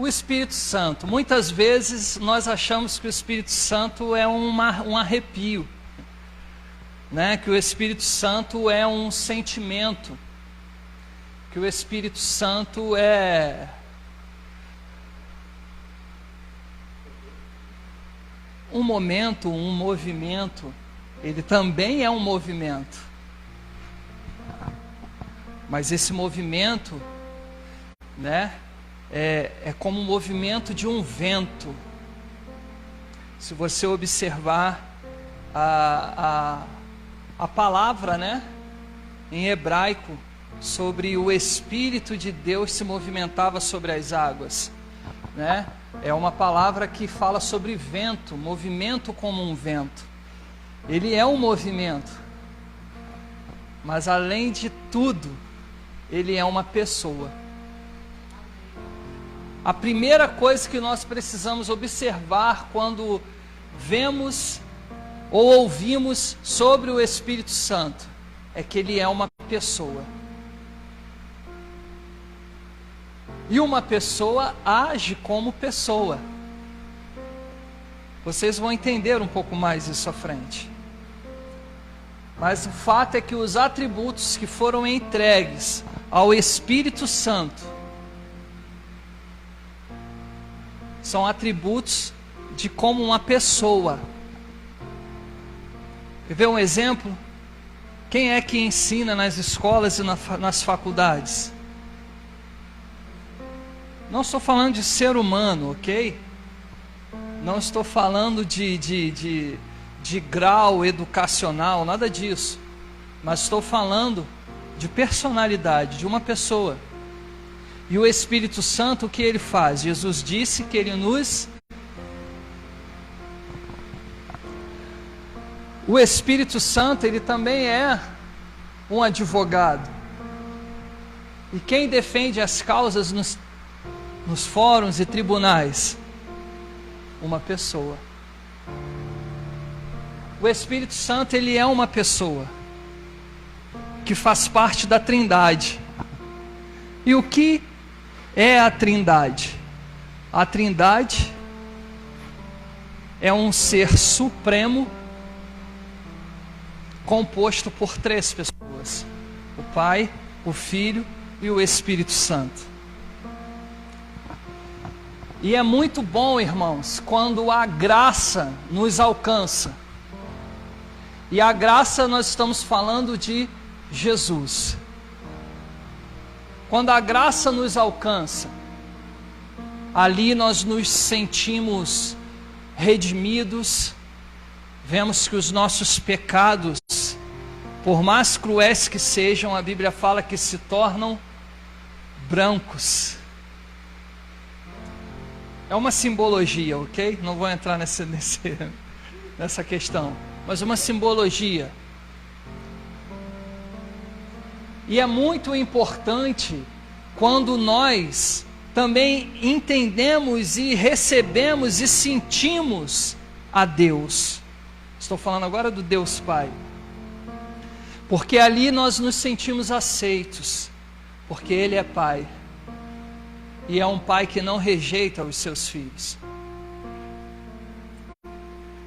O Espírito Santo. Muitas vezes nós achamos que o Espírito Santo é um arrepio, né? Que o Espírito Santo é um sentimento, que o Espírito Santo é um momento, um movimento. Ele também é um movimento, mas esse movimento, né, é como um movimento de um vento. Se você observar a palavra, né, em hebraico, sobre o Espírito de Deus se movimentava sobre as águas, né? É uma palavra que fala sobre vento, movimento como um vento. Ele é um movimento, mas além de tudo, ele é uma pessoa. A primeira coisa que nós precisamos observar quando vemos ou ouvimos sobre o Espírito Santo é que ele é uma pessoa. E uma pessoa age como pessoa. Vocês vão entender um pouco mais isso à frente. Mas o fato é que os atributos que foram entregues ao Espírito Santo são atributos de como uma pessoa. Quer ver um exemplo? Quem é que ensina nas escolas e nas faculdades? Não estou falando de ser humano, ok? Não estou falando de grau educacional, nada disso. Mas estou falando de personalidade, de uma pessoa. E o Espírito Santo, o que ele faz? Jesus disse que ele nos... O Espírito Santo, ele também é um advogado. E quem defende as causas nos fóruns e tribunais? Uma pessoa. O Espírito Santo, ele é uma pessoa que faz parte da Trindade. E o que é a Trindade? A Trindade é um ser supremo composto por 3 pessoas: o Pai, o Filho e o Espírito Santo. E é muito bom, irmãos, quando a graça nos alcança. E a graça, nós estamos falando de Jesus. Quando a graça nos alcança, ali nós nos sentimos redimidos. Vemos que os nossos pecados, por mais cruéis que sejam, a Bíblia fala que se tornam brancos. É uma simbologia, ok? Não vou entrar nessa questão, mas uma simbologia. E é muito importante quando nós também entendemos e recebemos e sentimos a Deus. Estou falando agora do Deus Pai. Porque ali nós nos sentimos aceitos, porque Ele é Pai. E é um Pai que não rejeita os seus filhos.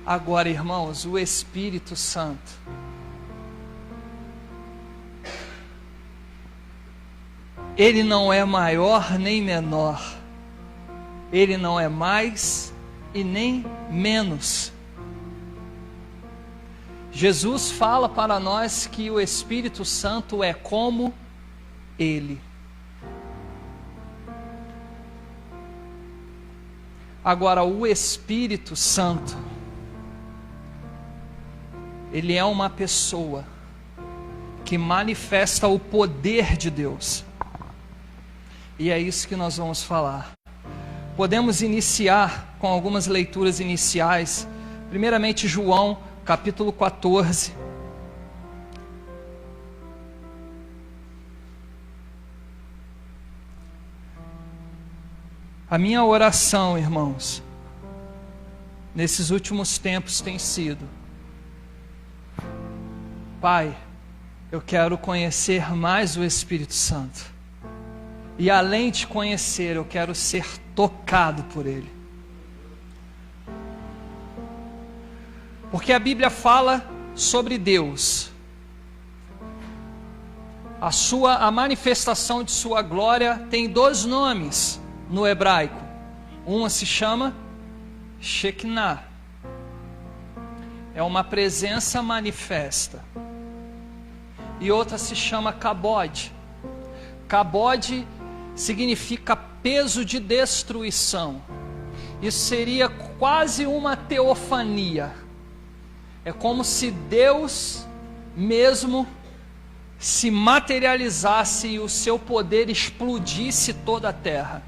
Agora, irmãos, o Espírito Santo, Ele não é maior nem menor. Ele não é mais e nem menos. Jesus fala para nós que o Espírito Santo é como Ele. Agora, o Espírito Santo, ele é uma pessoa que manifesta o poder de Deus. E é isso que nós vamos falar. Podemos iniciar com algumas leituras iniciais. Primeiramente, João, capítulo 14. A minha oração, irmãos, nesses últimos tempos tem sido: Pai, eu quero conhecer mais o Espírito Santo. E além de conhecer, eu quero ser tocado por Ele. Porque a Bíblia fala sobre Deus. A manifestação de sua glória tem 2 nomes no hebraico. Uma se chama Shekinah. É uma presença manifesta. E outra se chama Kabod. Kabod significa peso de destruição. Isso seria quase uma teofania. É como se Deus mesmo se materializasse e o seu poder explodisse toda a terra.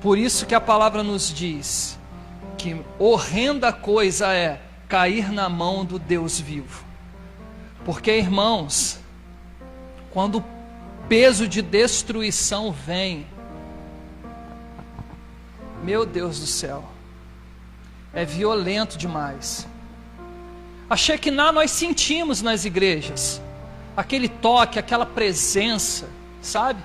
Por isso que a palavra nos diz que horrenda coisa é cair na mão do Deus vivo. Porque, irmãos, quando o peso de destruição vem, meu Deus do céu, é violento demais. A Shekinah nós sentimos nas igrejas, aquele toque, aquela presença, sabe?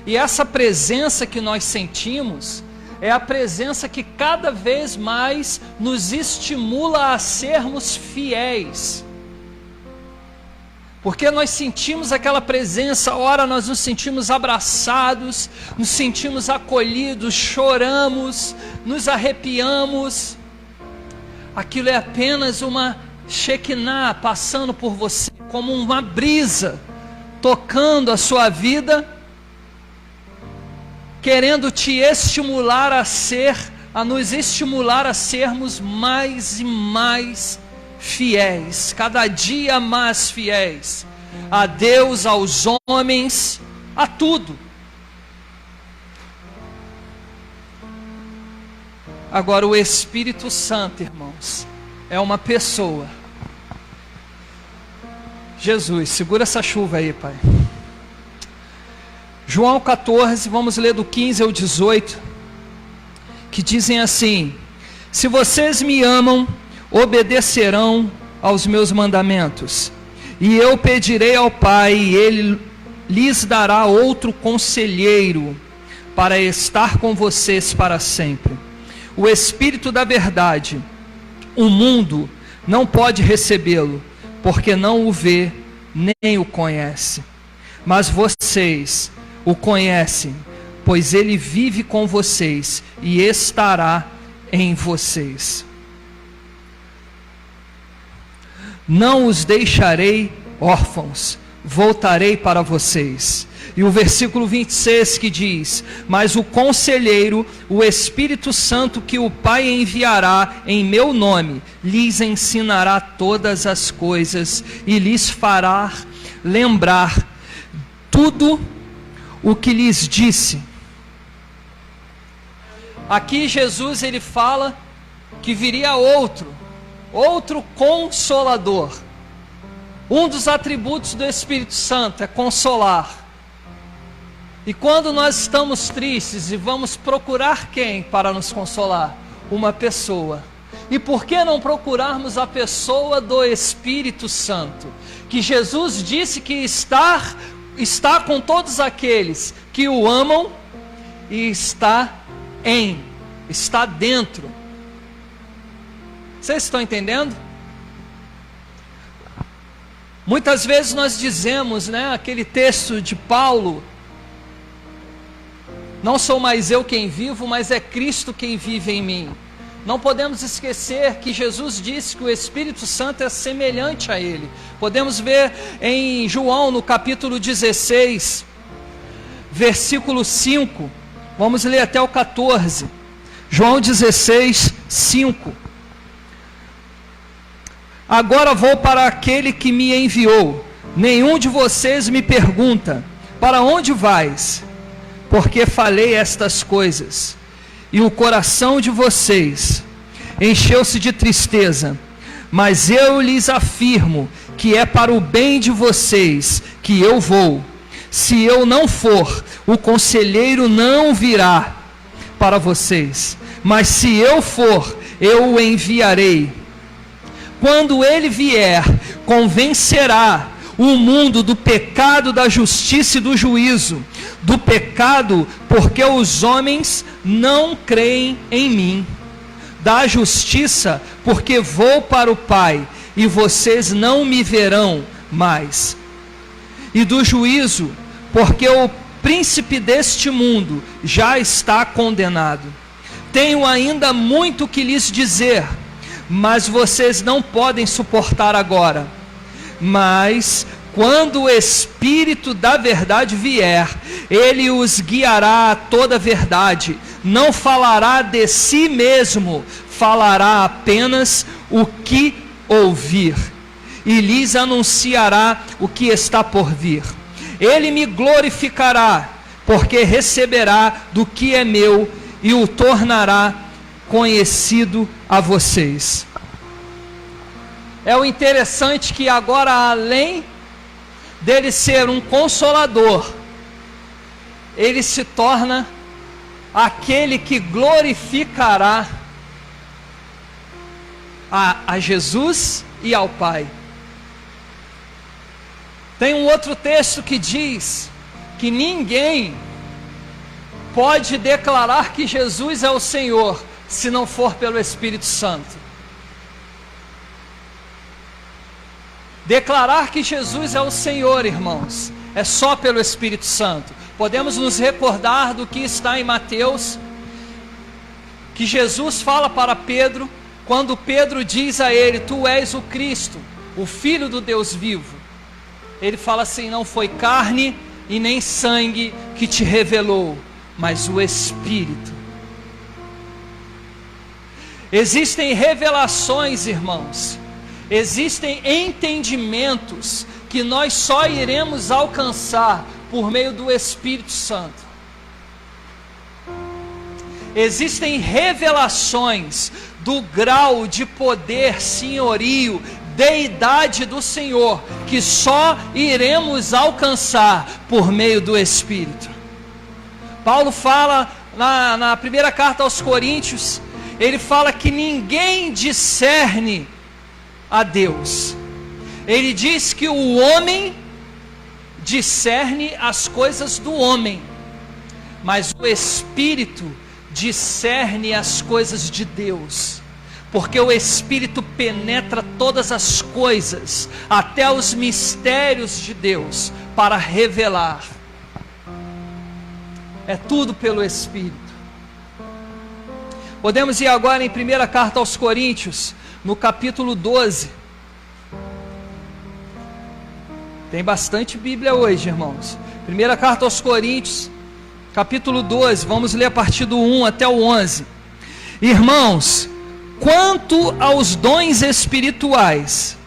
E essa presença que nós sentimos é a presença que cada vez mais nos estimula a sermos fiéis. Porque nós sentimos aquela presença, ora nós nos sentimos abraçados, nos sentimos acolhidos, choramos, nos arrepiamos. Aquilo é apenas uma Shekinah passando por você, como uma brisa, tocando a sua vida, querendo te estimular a nos estimular a sermos mais e mais fiéis, cada dia mais fiéis, a Deus, aos homens, a tudo. Agora o Espírito Santo, irmãos, é uma pessoa. Jesus, segura essa chuva aí, Pai. João 14, vamos ler do 15 ao 18, que dizem assim: se vocês me amam, obedecerão aos meus mandamentos, e eu pedirei ao Pai, e Ele lhes dará outro conselheiro, para estar com vocês para sempre, o Espírito da verdade. O mundo não pode recebê-lo, porque não o vê, nem o conhece, mas vocês o conhecem, pois ele vive com vocês e estará em vocês. Não os deixarei órfãos, voltarei para vocês. E o versículo 26 que diz: mas o conselheiro, o Espírito Santo, que o Pai enviará em meu nome, lhes ensinará todas as coisas e lhes fará lembrar tudo o que lhes disse. Aqui Jesus ele fala que viria outro consolador. Um dos atributos do Espírito Santo é consolar. E quando nós estamos tristes e vamos procurar quem para nos consolar? Uma pessoa. E por que não procurarmos a pessoa do Espírito Santo? Que Jesus disse que está com todos aqueles que o amam e está dentro. Vocês estão entendendo? Muitas vezes nós dizemos, aquele texto de Paulo: não sou mais eu quem vivo, mas é Cristo quem vive em mim. Não podemos esquecer que Jesus disse que o Espírito Santo é semelhante a Ele. Podemos ver em João, no capítulo 16, versículo 5. Vamos ler até o 14. João 16, 5. Agora vou para aquele que me enviou. Nenhum de vocês me pergunta: para onde vais? Porque falei estas coisas, e o coração de vocês encheu-se de tristeza. Mas eu lhes afirmo que é para o bem de vocês que eu vou. Se eu não for, o conselheiro não virá para vocês, mas se eu for, eu o enviarei. Quando ele vier, convencerá o mundo do pecado, da justiça e do juízo. Do pecado, porque os homens não creem em mim. Da justiça, porque vou para o Pai, e vocês não me verão mais. E do juízo, porque o príncipe deste mundo já está condenado. Tenho ainda muito que lhes dizer, mas vocês não podem suportar agora. Mas quando o Espírito da verdade vier, ele os guiará a toda a verdade. Não falará de si mesmo, falará apenas o que ouvir, e lhes anunciará o que está por vir. Ele me glorificará, porque receberá do que é meu e o tornará conhecido a vocês. É o interessante que agora, além dele ser um consolador, ele se torna aquele que glorificará a Jesus e ao Pai. Tem um outro texto que diz que ninguém pode declarar que Jesus é o Senhor se não for pelo Espírito Santo. Declarar que Jesus é o Senhor, irmãos, é só pelo Espírito Santo. Podemos nos recordar do que está em Mateus, que Jesus fala para Pedro, quando Pedro diz a ele: tu és o Cristo, o Filho do Deus vivo. Ele fala assim: não foi carne e nem sangue que te revelou, mas o Espírito. Existem revelações, irmãos, existem entendimentos que nós só iremos alcançar por meio do Espírito Santo. Existem revelações do grau de poder, senhorio, deidade do Senhor, que só iremos alcançar por meio do Espírito. Paulo fala na primeira carta aos Coríntios, ele fala que ninguém discerne a Deus. Ele diz que o homem discerne as coisas do homem, mas o Espírito discerne as coisas de Deus, porque o Espírito penetra todas as coisas, até os mistérios de Deus, para revelar. É tudo pelo Espírito. Podemos ir agora em primeira carta aos Coríntios, no capítulo 12. Tem bastante Bíblia hoje, irmãos. Primeira carta aos Coríntios, capítulo 12, vamos ler a partir do 1 até o 11. Irmãos, quanto aos dons espirituais,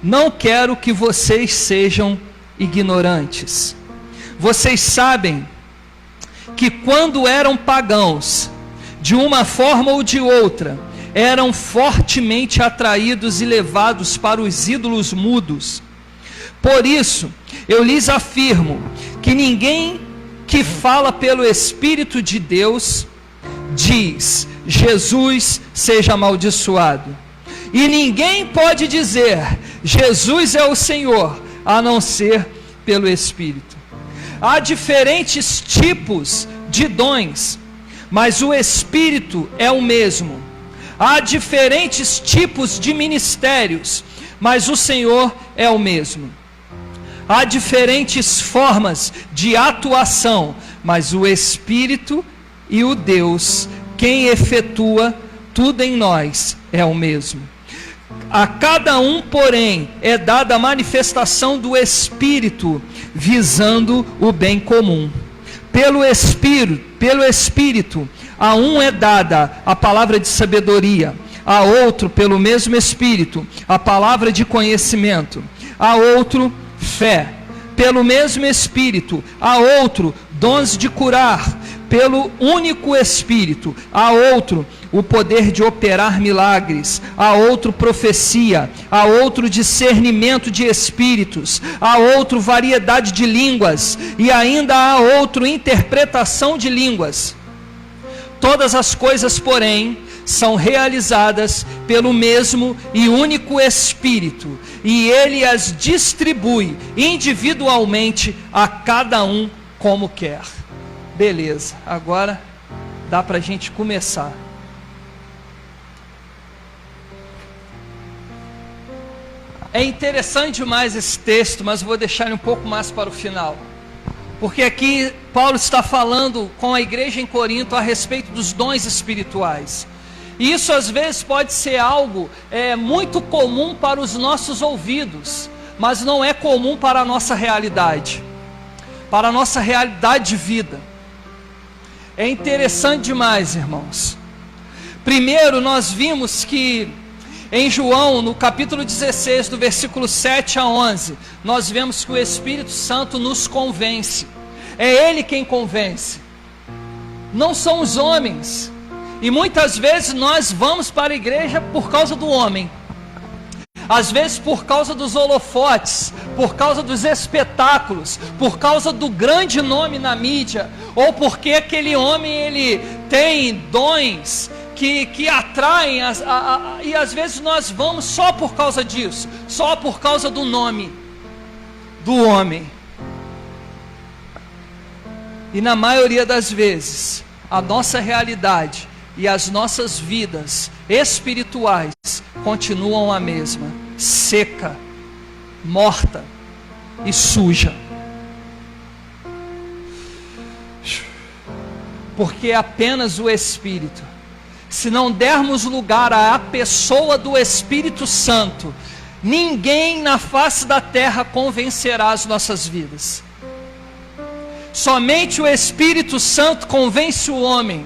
não quero que vocês sejam ignorantes. Vocês sabem que quando eram pagãos, de uma forma ou de outra, eram fortemente atraídos e levados para os ídolos mudos. Por isso, eu lhes afirmo que ninguém que fala pelo Espírito de Deus diz: Jesus seja amaldiçoado. E ninguém pode dizer: Jesus é o Senhor, a não ser pelo Espírito. Há diferentes tipos de dons, mas o Espírito é o mesmo. Há diferentes tipos de ministérios, mas o Senhor é o mesmo. Há diferentes formas de atuação, mas o Espírito e o Deus, quem efetua tudo em nós, é o mesmo. A cada um, porém, é dada a manifestação do Espírito, visando o bem comum. Pelo Espírito, a um é dada a palavra de sabedoria, a outro, pelo mesmo Espírito, a palavra de conhecimento, a outro, fé, pelo mesmo Espírito, a outro, dons de curar, pelo único Espírito, a outro, o poder de operar milagres, a outro, profecia, a outro, discernimento de espíritos, a outro, variedade de línguas, e ainda a outro, interpretação de línguas. Todas as coisas, porém, são realizadas pelo mesmo e único Espírito, e Ele as distribui individualmente a cada um como quer. Beleza, agora dá para a gente começar. É interessante demais esse texto, mas vou deixar ele um pouco mais para o final. Porque aqui Paulo está falando com a igreja em Corinto a respeito dos dons espirituais. E isso às vezes pode ser algo muito comum para os nossos ouvidos, mas não é comum para a nossa realidade, para a nossa realidade de vida. É interessante demais, irmãos. Primeiro nós vimos que em João, no capítulo 16, do versículo 7 a 11, nós vemos que o Espírito Santo nos convence. É Ele quem convence, não são os homens. E muitas vezes nós vamos para a igreja por causa do homem, às vezes por causa dos holofotes, por causa dos espetáculos, por causa do grande nome na mídia, ou porque aquele homem ele tem dons que atraem, e às vezes nós vamos só por causa disso, só por causa do nome do homem. E na maioria das vezes, a nossa realidade e as nossas vidas espirituais continuam a mesma, seca, morta e suja. Porque é apenas o Espírito. Se não dermos lugar à pessoa do Espírito Santo, ninguém na face da terra convencerá as nossas vidas. Somente o Espírito Santo convence o homem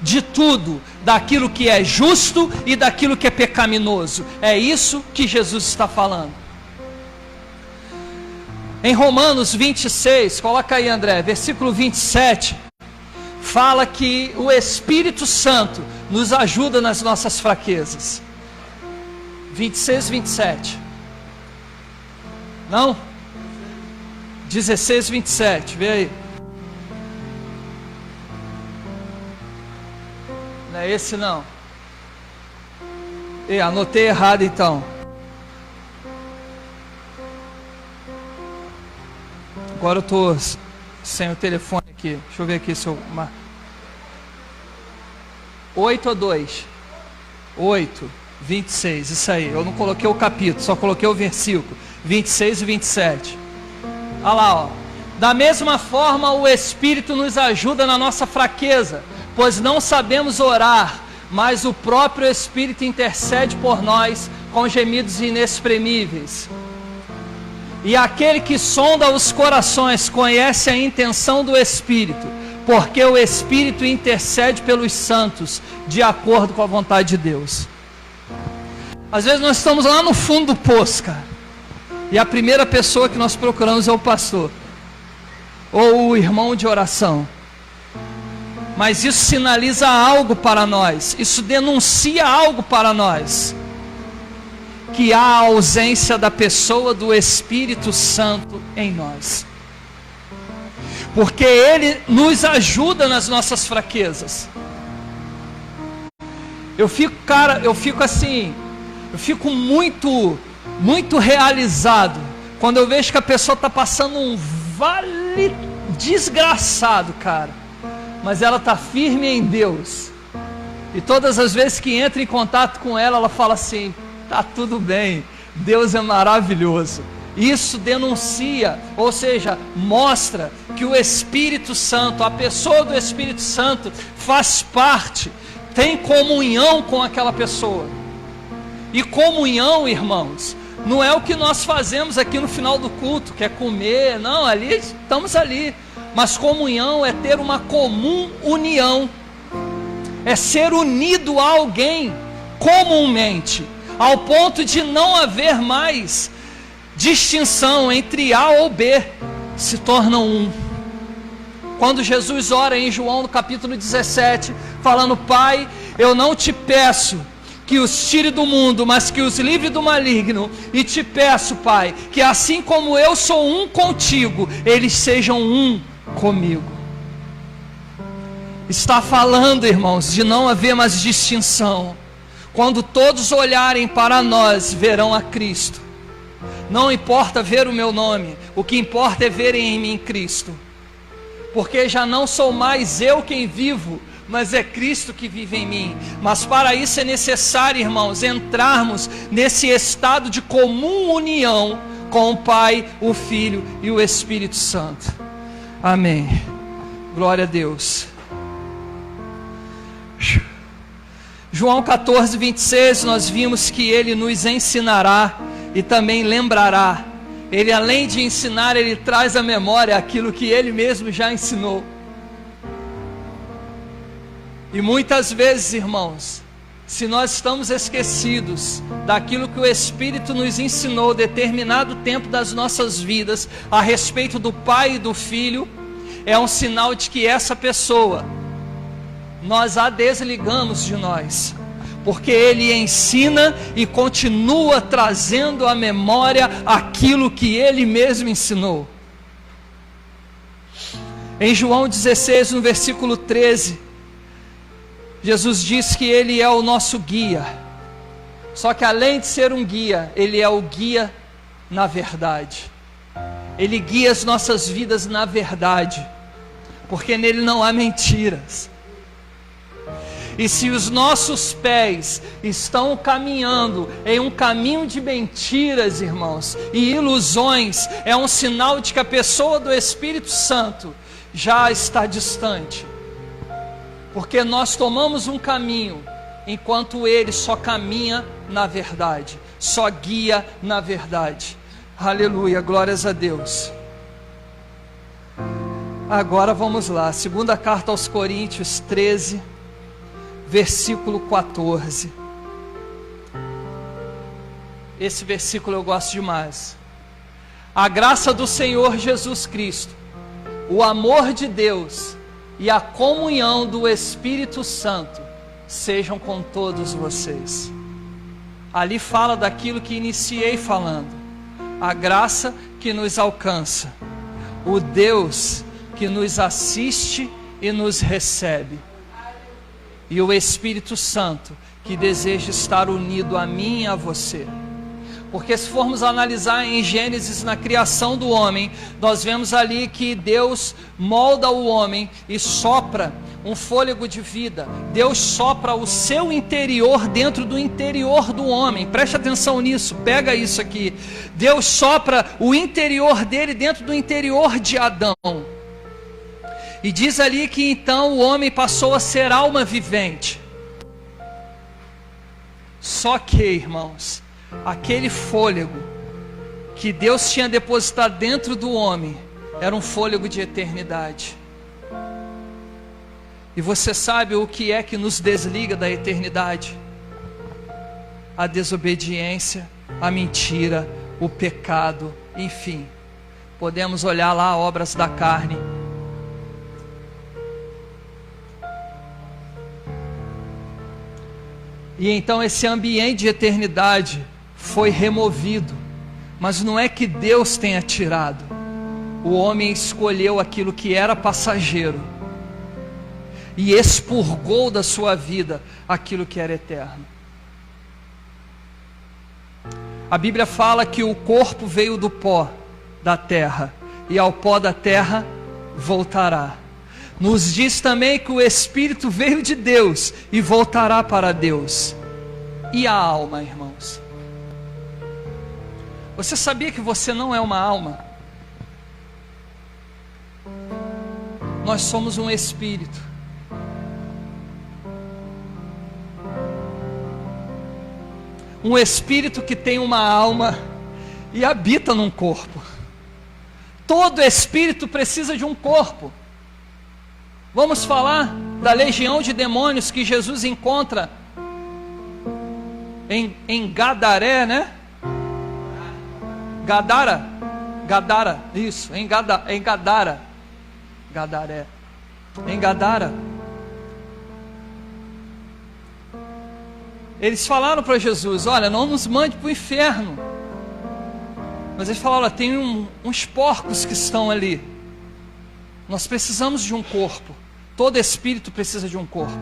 de tudo, daquilo que é justo e daquilo que é pecaminoso. É isso que Jesus está falando. Em Romanos 26, coloca aí, André, versículo 27, fala que o Espírito Santo nos ajuda nas nossas fraquezas. 26, 27. Não? 16, 27, vê aí. Não é esse não. Anotei errado então. Agora eu estou sem o telefone aqui. Deixa eu ver aqui se eu... 8 a 2. 8, 26, isso aí. Eu não coloquei o capítulo, só coloquei o versículo. 26 e 27. Olha lá, ó. Da mesma forma o Espírito nos ajuda na nossa fraqueza, pois não sabemos orar, mas o próprio Espírito intercede por nós com gemidos inexprimíveis. E aquele que sonda os corações conhece a intenção do Espírito, porque o Espírito intercede pelos santos, de acordo com a vontade de Deus. Às vezes nós estamos lá no fundo do poço, cara, e a primeira pessoa que nós procuramos é o pastor, ou o irmão de oração. Mas isso sinaliza algo para nós, isso denuncia algo para nós, que há a ausência da pessoa do Espírito Santo em nós, porque Ele nos ajuda nas nossas fraquezas. Eu fico muito realizado quando eu vejo que a pessoa está passando um vale desgraçado, cara, mas ela está firme em Deus, e todas as vezes que entra em contato com ela, ela fala assim: tá tudo bem, Deus é maravilhoso. Isso denuncia, ou seja, mostra que o Espírito Santo, a pessoa do Espírito Santo faz parte, tem comunhão com aquela pessoa. E comunhão, irmãos, não é o que nós fazemos aqui no final do culto, que é comer, não, ali estamos ali. Mas comunhão é ter uma comum união, é ser unido a alguém comumente, ao ponto de não haver mais distinção entre A ou B, se tornam um. Quando Jesus ora em João no capítulo 17, falando: Pai, eu não te peço que os tire do mundo, mas que os livre do maligno, e te peço, Pai, que assim como eu sou um contigo, eles sejam um comigo. está falando, irmãos, de não haver mais distinção. Quando todos olharem para nós, verão a Cristo. Não importa ver o meu nome, o que importa é verem em mim Cristo. Porque já não sou mais eu quem vivo, mas é Cristo que vive em mim. Mas para isso é necessário, irmãos, entrarmos nesse estado de comum união com o Pai, o Filho e o Espírito Santo. Amém. Glória a Deus. João 14, 26, nós vimos que Ele nos ensinará e também lembrará. Ele, além de ensinar, Ele traz à memória aquilo que Ele mesmo já ensinou. E muitas vezes, irmãos, se nós estamos esquecidos daquilo que o Espírito nos ensinou determinado tempo das nossas vidas, a respeito do Pai e do Filho, é um sinal de que essa pessoa, nós a desligamos de nós, porque Ele ensina e continua trazendo à memória aquilo que Ele mesmo ensinou. Em João 16, no versículo 13, Jesus diz que Ele é o nosso guia. Só que além de ser um guia, Ele é o guia na verdade. Ele guia as nossas vidas na verdade, porque nele não há mentiras. E se os nossos pés estão caminhando em um caminho de mentiras, irmãos, e ilusões, é um sinal de que a pessoa do Espírito Santo já está distante. Porque nós tomamos um caminho, enquanto Ele só caminha na verdade, só guia na verdade. Aleluia, glórias a Deus. Agora vamos lá, segunda carta aos Coríntios 13, versículo 14. Esse versículo eu gosto demais. A graça do Senhor Jesus Cristo, o amor de Deus e a comunhão do Espírito Santo sejam com todos vocês. Ali fala daquilo que iniciei falando. A graça que nos alcança, o Deus que nos assiste e nos recebe, e o Espírito Santo que deseja estar unido a mim e a você. Porque se formos analisar em Gênesis, na criação do homem, nós vemos ali que Deus molda o homem e sopra um fôlego de vida. Deus sopra o seu interior dentro do interior do homem. Preste atenção nisso, pega isso aqui. Deus sopra o interior dele dentro do interior de Adão. E diz ali que então o homem passou a ser alma vivente. Só que, irmãos, aquele fôlego que Deus tinha depositado dentro do homem era um fôlego de eternidade. E você sabe o que é que nos desliga da eternidade? A desobediência, a mentira, o pecado, enfim. Podemos olhar lá obras da carne. E então esse ambiente de eternidade foi removido. Mas não é que Deus tenha tirado. O homem escolheu aquilo que era passageiro e expurgou da sua vida aquilo que era eterno. A Bíblia fala que o corpo veio do pó da terra, e ao pó da terra voltará. Nos diz também que o Espírito veio de Deus e voltará para Deus. E a alma, irmãos? Você sabia que você não é uma alma? Nós somos um espírito. Um espírito que tem uma alma e habita num corpo. Todo espírito precisa de um corpo. Vamos falar da legião de demônios que Jesus encontra em Gadaré, né? Gadara, isso, em Gadara. Gadaré. Em Gadara. Eles falaram para Jesus: olha, não nos mande para o inferno. Mas eles falaram: olha, tem uns porcos que estão ali. Nós precisamos de um corpo. Todo espírito precisa de um corpo.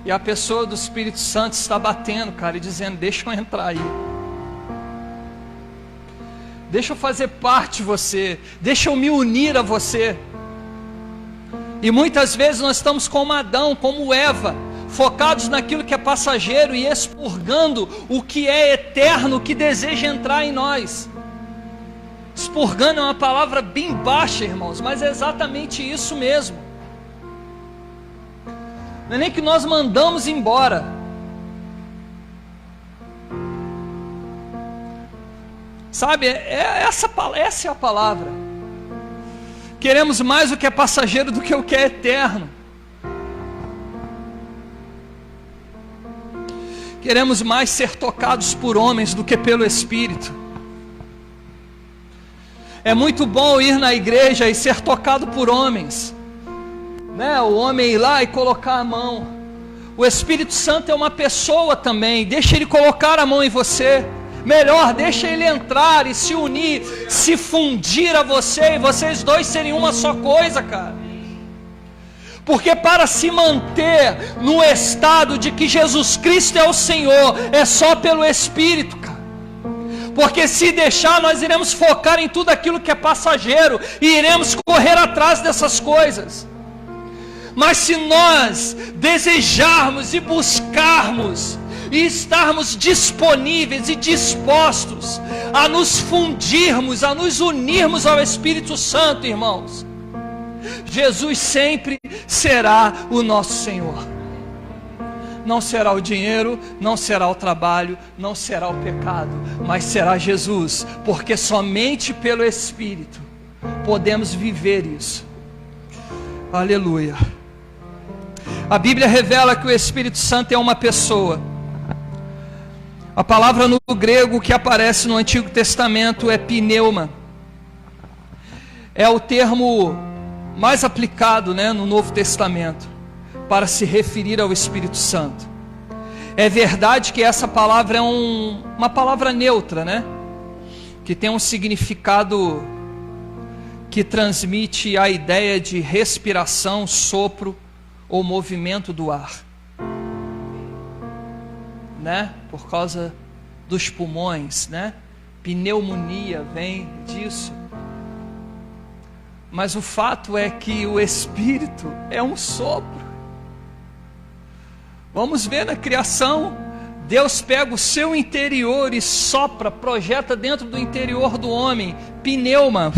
E a pessoa do Espírito Santo está batendo, cara, e dizendo: deixa eu entrar aí. Deixa eu fazer parte de você. Deixa eu me unir a você. E muitas vezes nós estamos como Adão, como Eva, focados naquilo que é passageiro e expurgando o que é eterno, o que deseja entrar em nós. Expurgando é uma palavra bem baixa, irmãos, mas é exatamente isso mesmo. Não é nem que nós mandamos embora. Sabe, essa é a palavra. Queremos mais o que é passageiro do que o que é eterno. Queremos mais ser tocados por homens do que pelo Espírito. É muito bom ir na igreja e ser tocado por homens, né? O homem ir lá e colocar a mão. O Espírito Santo é uma pessoa também. Deixa ele colocar a mão em você. Melhor, deixa ele entrar e se unir, se fundir a você, e vocês dois serem uma só coisa, cara. Porque para se manter no estado de que Jesus Cristo é o Senhor, é só pelo Espírito, cara. Porque se deixar, nós iremos focar em tudo aquilo que é passageiro e iremos correr atrás dessas coisas. Mas se nós desejarmos e buscarmos e estarmos disponíveis e dispostos a nos fundirmos, a nos unirmos ao Espírito Santo, irmãos, Jesus sempre será o nosso Senhor. Não será o dinheiro, não será o trabalho, não será o pecado, mas será Jesus, porque somente pelo Espírito podemos viver isso. Aleluia. A Bíblia revela que o Espírito Santo é uma pessoa. A palavra no grego que aparece no Antigo Testamento é pneuma. É o termo mais aplicado, né, no Novo Testamento para se referir ao Espírito Santo. É verdade que essa palavra é uma palavra neutra, né? Que tem um significado que transmite a ideia de respiração, sopro ou movimento do ar, né? Por causa dos pulmões, né? Pneumonia vem disso. Mas o fato é que o Espírito é um sopro. Vamos ver na criação, Deus pega o seu interior e sopra, projeta dentro do interior do homem, pneuma.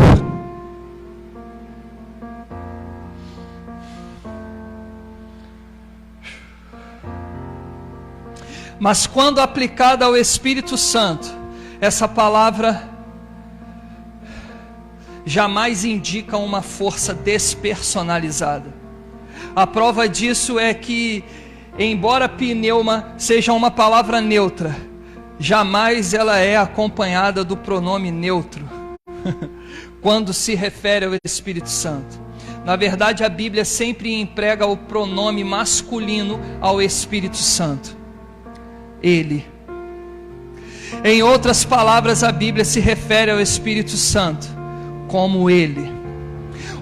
Mas quando aplicada ao Espírito Santo, essa palavra jamais indica uma força despersonalizada. A prova disso é que, embora pneuma seja uma palavra neutra, jamais ela é acompanhada do pronome neutro quando se refere ao Espírito Santo. Na verdade, a Bíblia sempre emprega o pronome masculino ao Espírito Santo. Ele. Em outras palavras, a Bíblia se refere ao Espírito Santo como Ele.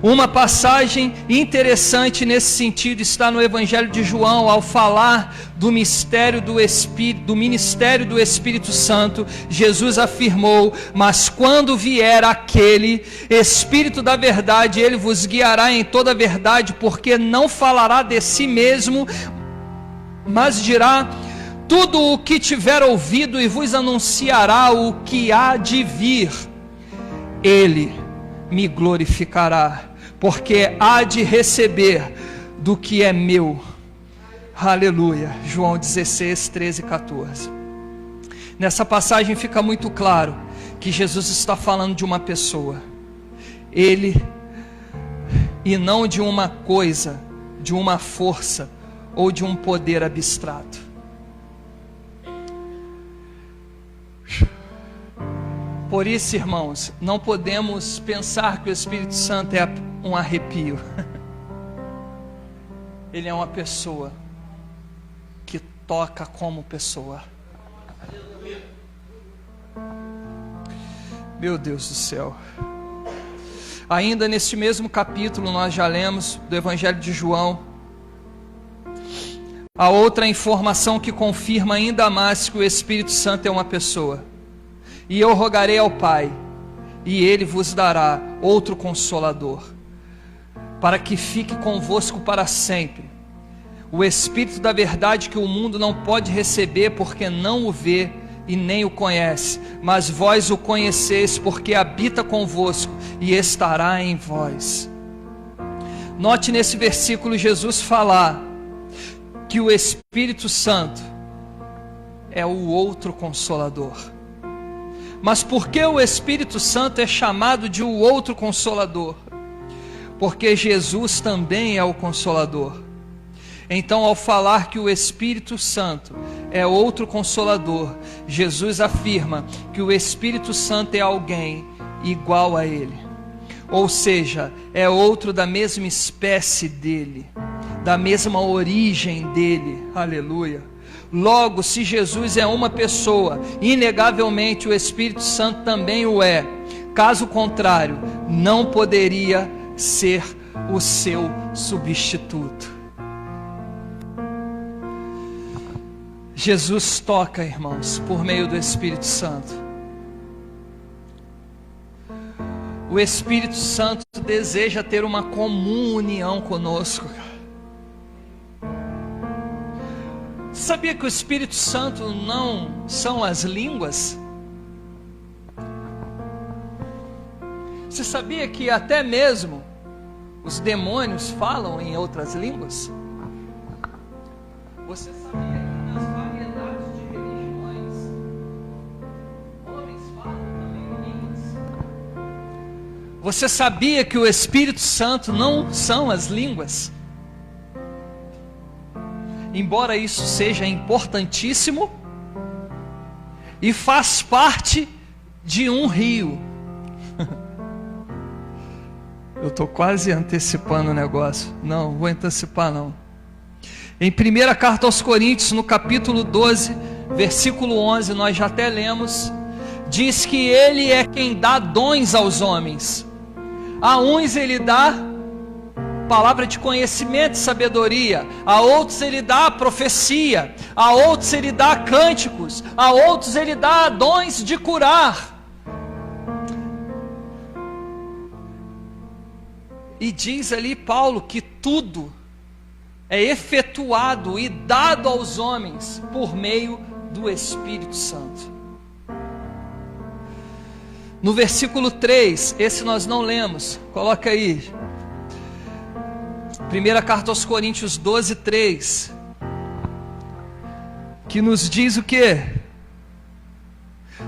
Uma passagem interessante nesse sentido está no Evangelho de João, ao falar do mistério do Espírito, do ministério do Espírito Santo. Jesus afirmou: mas quando vier aquele Espírito da verdade, ele vos guiará em toda a verdade, porque não falará de si mesmo, mas dirá tudo o que tiver ouvido e vos anunciará o que há de vir. Ele me glorificará, porque há de receber do que é meu. Aleluia. João 16, 13 e 14. Nessa passagem fica muito claro que Jesus está falando de uma pessoa. Ele, e não de uma coisa, de uma força ou de um poder abstrato. Por isso, irmãos, não podemos pensar que o Espírito Santo é um arrepio. Ele é uma pessoa que toca como pessoa. Meu Deus do céu. Ainda neste mesmo capítulo, nós já lemos do Evangelho de João, a outra informação que confirma ainda mais que o Espírito Santo é uma pessoa. E eu rogarei ao Pai, e Ele vos dará outro Consolador, para que fique convosco para sempre. O Espírito da verdade que o mundo não pode receber, porque não o vê e nem o conhece, mas vós o conheceis, porque habita convosco e estará em vós. Note nesse versículo Jesus falar que o Espírito Santo é o outro Consolador. Mas por que o Espírito Santo é chamado de o outro Consolador? Porque Jesus também é o Consolador. Então, ao falar que o Espírito Santo é outro Consolador, Jesus afirma que o Espírito Santo é alguém igual a Ele. Ou seja, é outro da mesma espécie dele, da mesma origem dele. Aleluia. Logo, se Jesus é uma pessoa, inegavelmente o Espírito Santo também o é. Caso contrário, não poderia ser o seu substituto. Jesus toca, irmãos, por meio do Espírito Santo. O Espírito Santo deseja ter uma comunhão conosco. Sabia que o Espírito Santo não são as línguas? Você sabia que até mesmo os demônios falam em outras línguas? Você sabia que nas variedades de religiões, homens falam também línguas? Você sabia que o Espírito Santo não são as línguas? Embora isso seja importantíssimo e faz parte de um rio. Eu estou quase antecipando o negócio. Não, vou antecipar não. Em 1ª carta aos Coríntios, no capítulo 12, versículo 11, nós já até lemos, diz que Ele é quem dá dons aos homens. A uns Ele dá palavra de conhecimento e sabedoria, a outros Ele dá profecia, a outros Ele dá cânticos, a outros Ele dá dons de curar. E diz ali Paulo que tudo é efetuado e dado aos homens por meio do Espírito Santo. No versículo 3, esse nós não lemos, coloca aí. 1ª carta aos Coríntios 12, 3, que nos diz o quê?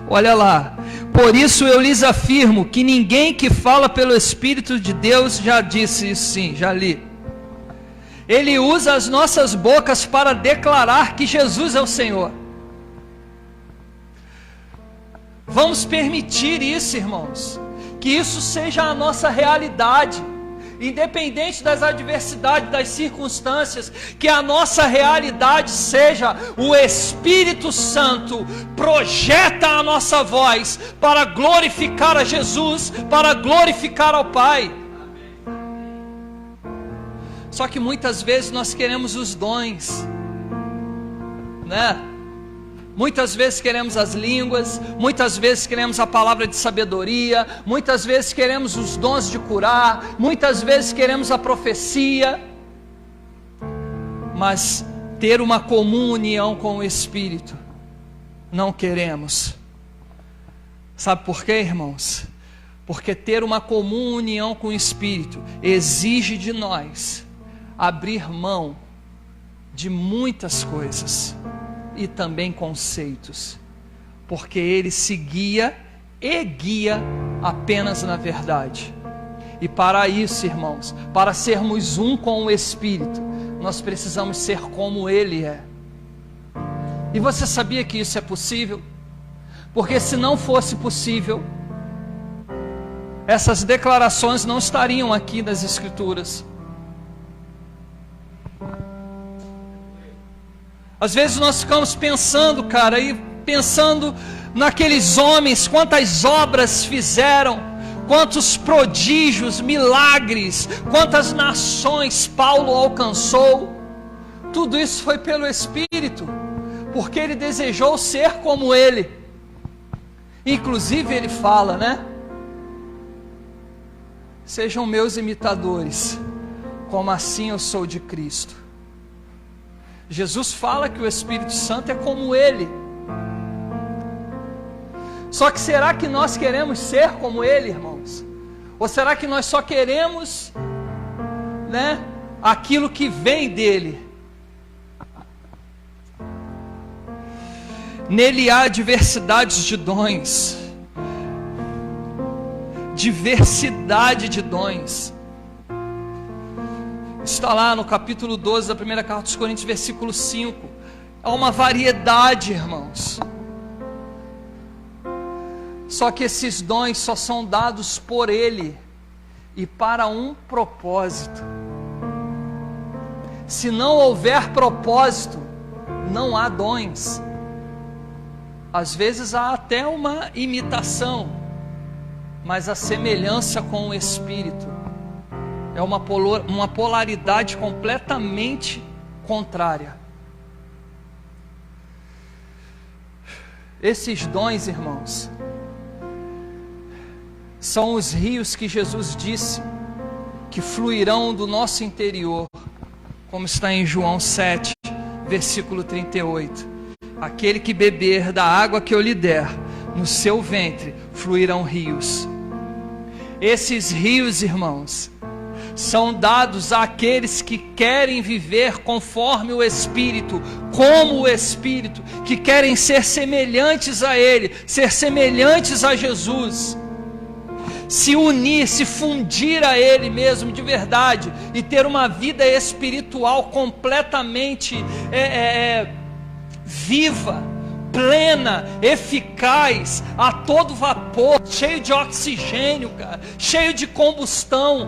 Olha lá: por isso eu lhes afirmo que ninguém que fala pelo Espírito de Deus, já disse isso sim, já li. Ele usa as nossas bocas para declarar que Jesus é o Senhor. Vamos permitir isso, irmãos, que isso seja a nossa realidade, independente das adversidades, das circunstâncias, que a nossa realidade seja o Espírito Santo projeta a nossa voz para glorificar a Jesus, para glorificar ao Pai. Só que muitas vezes nós queremos os dons, né? Muitas vezes queremos as línguas, muitas vezes queremos a palavra de sabedoria, muitas vezes queremos os dons de curar, muitas vezes queremos a profecia, mas ter uma comunhão com o Espírito, não queremos. Sabe por quê, irmãos? Porque ter uma comunhão com o Espírito exige de nós abrir mão de muitas coisas e também conceitos, porque Ele se guia e guia apenas na verdade. E para isso, irmãos, para sermos um com o Espírito, nós precisamos ser como Ele é. E você sabia que isso é possível? Porque se não fosse possível, essas declarações não estariam aqui nas Escrituras. Às vezes nós ficamos pensando, pensando naqueles homens, quantas obras fizeram, quantos prodígios, milagres, quantas nações Paulo alcançou. Tudo isso foi pelo Espírito, porque ele desejou ser como ele. Inclusive ele fala, né? Sejam meus imitadores, como assim eu sou de Cristo. Jesus fala que o Espírito Santo é como ele. Só que será que nós queremos ser como ele, irmãos? Ou será que nós só queremos, né, aquilo que vem dele? Nele há diversidades de dons. Diversidade de dons. Está lá no capítulo 12 da primeira carta aos Coríntios, versículo 5. Há uma variedade, irmãos. Só que esses dons só são dados por Ele e para um propósito. Se não houver propósito, não há dons. Às vezes há até uma imitação, mas a semelhança com o Espírito é uma polaridade completamente contrária. Esses dons, irmãos, são os rios que Jesus disse que fluirão do nosso interior, como está em João 7, versículo 38. Aquele que beber da água que eu lhe der, no seu ventre fluirão rios. Esses rios, irmãos, são dados àqueles que querem viver conforme o Espírito, como o Espírito, que querem ser semelhantes a Ele, ser semelhantes a Jesus, se unir, se fundir a Ele mesmo de verdade, e ter uma vida espiritual completamente viva, plena, eficaz, a todo vapor, cheio de oxigênio, cara, cheio de combustão.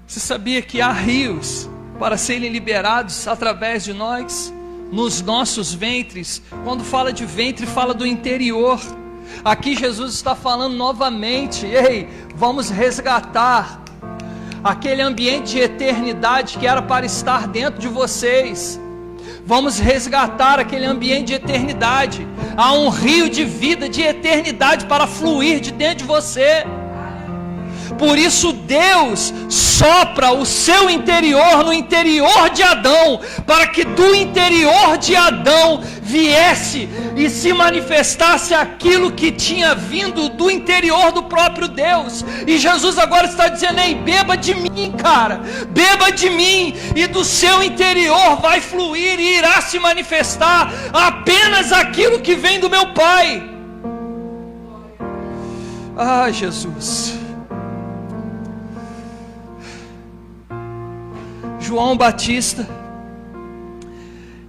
Você sabia que há rios para serem liberados através de nós, nos nossos ventres? Quando fala de ventre, fala do interior. Aqui Jesus está falando novamente: ei, vamos resgatar aquele ambiente de eternidade que era para estar dentro de vocês. Vamos resgatar aquele ambiente de eternidade. Há um rio de vida, de eternidade para fluir de dentro de você. Por isso Deus sopra o seu interior no interior de Adão, para que do interior de Adão viesse e se manifestasse aquilo que tinha vindo do interior do próprio Deus. E Jesus agora está dizendo: ei, beba de mim, cara, beba de mim, e do seu interior vai fluir e irá se manifestar apenas aquilo que vem do meu Pai. Ah, Jesus. João Batista,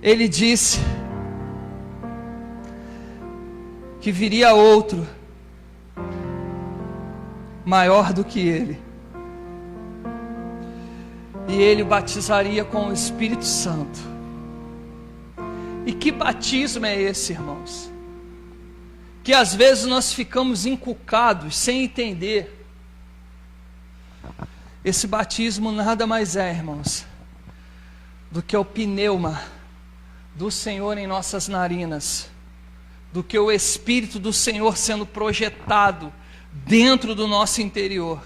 ele disse que viria outro maior do que ele, e ele batizaria com o Espírito Santo. E que batismo é esse, irmãos? Que às vezes nós ficamos encucados sem entender. Esse batismo nada mais é, irmãos, do que o pneuma do Senhor em nossas narinas, do que o Espírito do Senhor sendo projetado dentro do nosso interior.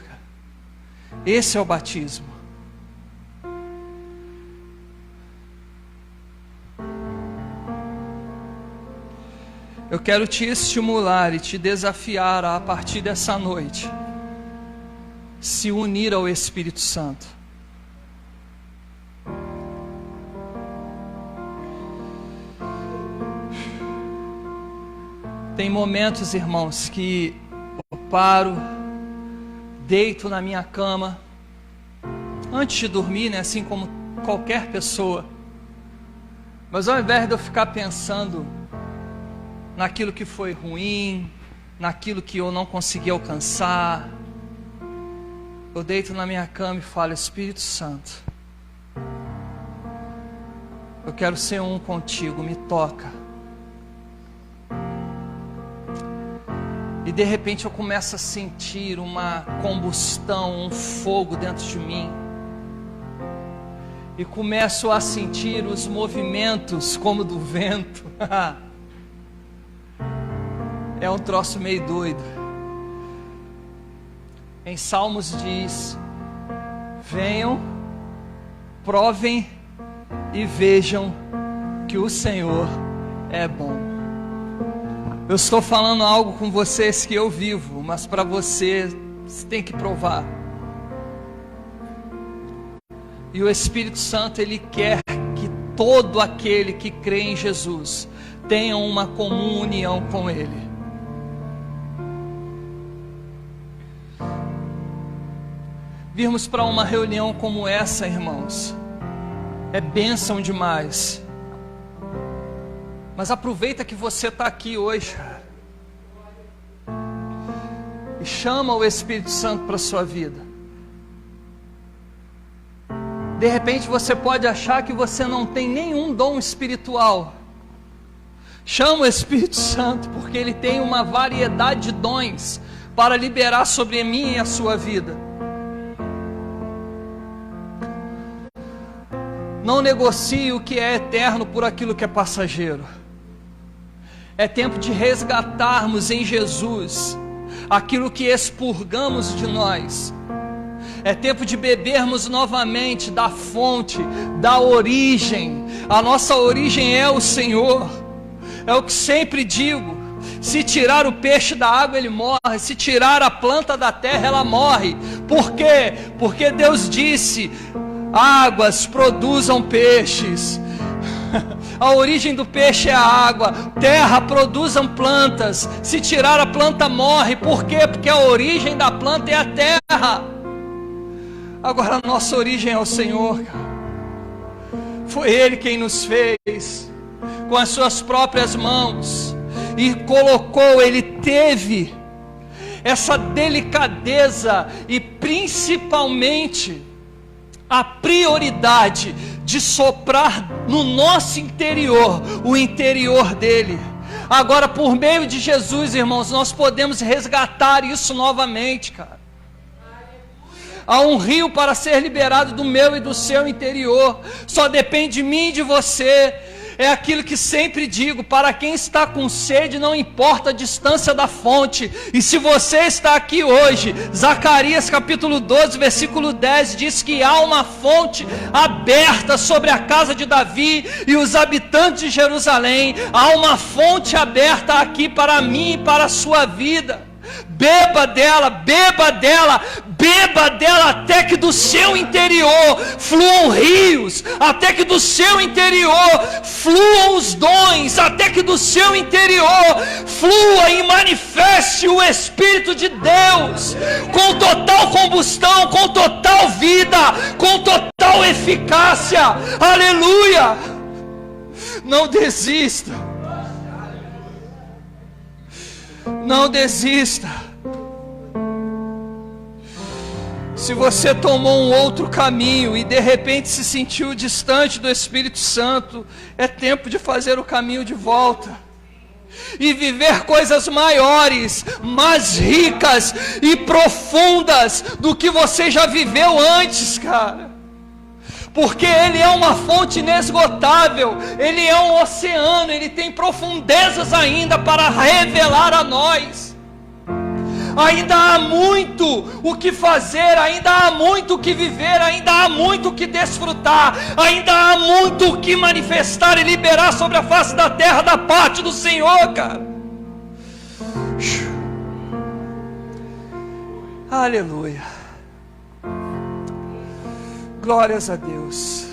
Esse é o batismo. Eu quero te estimular e te desafiar a partir dessa noite se unir ao Espírito Santo. Tem momentos, irmãos, que eu paro, deito na minha cama, antes de dormir, né, assim como qualquer pessoa, mas ao invés de eu ficar pensando naquilo que foi ruim, naquilo que eu não consegui alcançar, eu deito na minha cama e falo: Espírito Santo, eu quero ser um contigo, me toca, E de repente eu começo a sentir uma combustão, um fogo dentro de mim. E começo a sentir os movimentos como do vento. É um troço meio doido. Em Salmos diz: venham, provem e vejam que o Senhor é bom. Eu estou falando algo com vocês que eu vivo, mas para você tem que provar. E o Espírito Santo, Ele quer que todo aquele que crê em Jesus tenha uma comum união com Ele. Virmos para uma reunião como essa, irmãos, é bênção demais. Mas aproveita que você está aqui hoje, cara, e chama o Espírito Santo para a sua vida. De repente você pode achar que você não tem nenhum dom espiritual. Chama o Espírito Santo, porque Ele tem uma variedade de dons para liberar sobre mim e a sua vida. Não negocie o que é eterno por aquilo que é passageiro. É tempo de resgatarmos em Jesus aquilo que expurgamos de nós. É tempo de bebermos novamente da fonte, da origem. A nossa origem é o Senhor. É o que sempre digo: se tirar o peixe da água, ele morre. Se tirar a planta da terra, ela morre. Por quê? Porque Deus disse: águas produzam peixes. A origem do peixe é a água. Terra produzam plantas. Se tirar a planta, morre. Por quê? Porque a origem da planta é a terra. Agora a nossa origem é o Senhor, cara. Foi Ele quem nos fez com as suas próprias mãos e colocou. Ele teve essa delicadeza e principalmente a prioridade de soprar no nosso interior, o interior dele. Agora, por meio de Jesus, irmãos, nós podemos resgatar isso novamente, cara. Há um rio para ser liberado do meu e do seu interior. Só depende de mim e de você. É aquilo que sempre digo: para quem está com sede, não importa a distância da fonte. E se você está aqui hoje, Zacarias capítulo 12, versículo 10 diz que há uma fonte aberta sobre a casa de Davi e os habitantes de Jerusalém. Há uma fonte aberta aqui para mim e para a sua vida. Beba dela, beba dela, beba dela, até que do seu interior fluam rios, até que do seu interior fluam os dons, até que do seu interior flua e manifeste o Espírito de Deus, com total combustão, com total vida, com total eficácia. Aleluia! Não desista, não desista. Se você tomou um outro caminho e de repente se sentiu distante do Espírito Santo, é tempo de fazer o caminho de volta e viver coisas maiores, mais ricas e profundas do que você já viveu antes, cara. Porque Ele é uma fonte inesgotável, Ele é um oceano, Ele tem profundezas ainda para revelar a nós. Ainda há muito o que fazer, ainda há muito o que viver, ainda há muito o que desfrutar, ainda há muito o que manifestar e liberar sobre a face da terra da parte do Senhor, cara. Aleluia. Glórias a Deus.